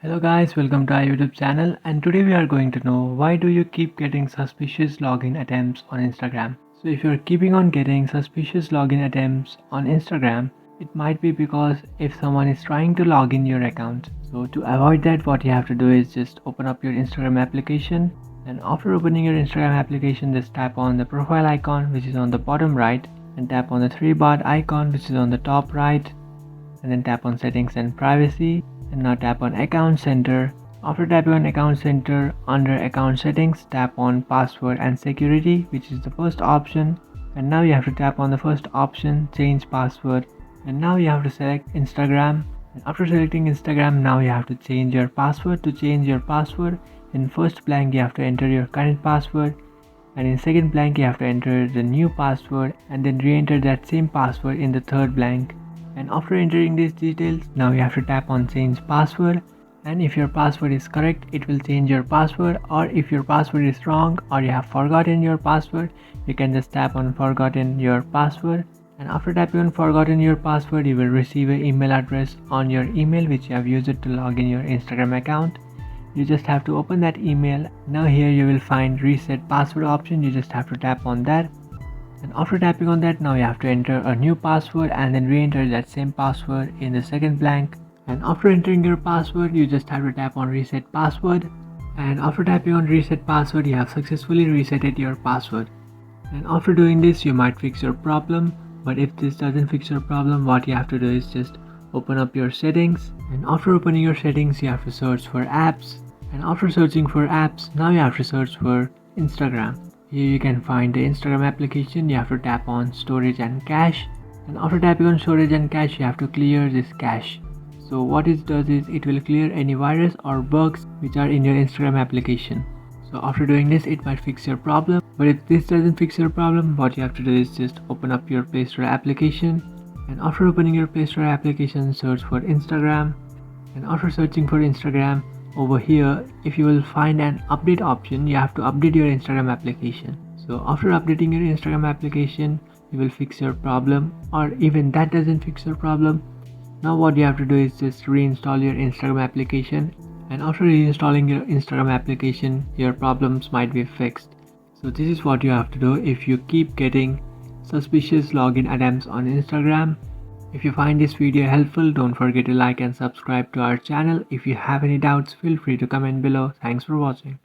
Hello guys, welcome to our YouTube channel, and today we are going to know why do you keep getting suspicious login attempts on Instagram. So if you're keeping on getting suspicious login attempts on Instagram, it might be because if someone is trying to log in your account. So to avoid that, what you have to do is just open up your Instagram application, and after opening your Instagram application, just tap on the profile icon which is on the bottom right, and tap on the three bar icon which is on the top right, and then tap on settings and privacy, and now tap on account center. After tapping on account center, under account settings, tap on password and security, which is the first option, and now you have to tap on the first option, change password, and now you have to select Instagram, and after selecting Instagram, now you have to change your password. To change your password, in first blank you have to enter your current password, and in second blank you have to enter the new password, and then re-enter that same password in the third blank. And after entering these details, now you have to tap on change password, and if your password is correct, it will change your password, or if your password is wrong or you have forgotten your password, you can just tap on forgotten your password, and after tapping on forgotten your password, you will receive an email address on your email which you have used to log in your Instagram account. You just have to open that email. Now here you will find reset password option, you just have to tap on that, and after tapping on that, now you have to enter a new password and then re-enter that same password in the second blank. And after entering your password, you just have to tap on reset password, and after tapping on reset password, you have successfully resetted your password. And after doing this, you might fix your problem, but if this doesn't fix your problem, what you have to do is just open up your settings, and after opening your settings, you have to search for apps, and after searching for apps, now you have to search for Instagram. Here you can find the Instagram application. You have to tap on storage and cache, and after tapping on storage and cache, you have to clear this cache. So what it does is it will clear any virus or bugs which are in your Instagram application. So after doing this, it might fix your problem, but if this doesn't fix your problem, what you have to do is just open up your Play Store application, and after opening your Play Store application, search for Instagram, and after searching for Instagram, over here, if you will find an update option, you have to update your Instagram application. So after updating your Instagram application, you will fix your problem, or even that doesn't fix your problem. Now what you have to do is just reinstall your Instagram application, and after reinstalling your Instagram application, your problems might be fixed. So this is what you have to do if you keep getting suspicious login attempts on Instagram. If you find this video helpful, don't forget to like and subscribe to our channel. If you have any doubts, feel free to comment below. Thanks for watching.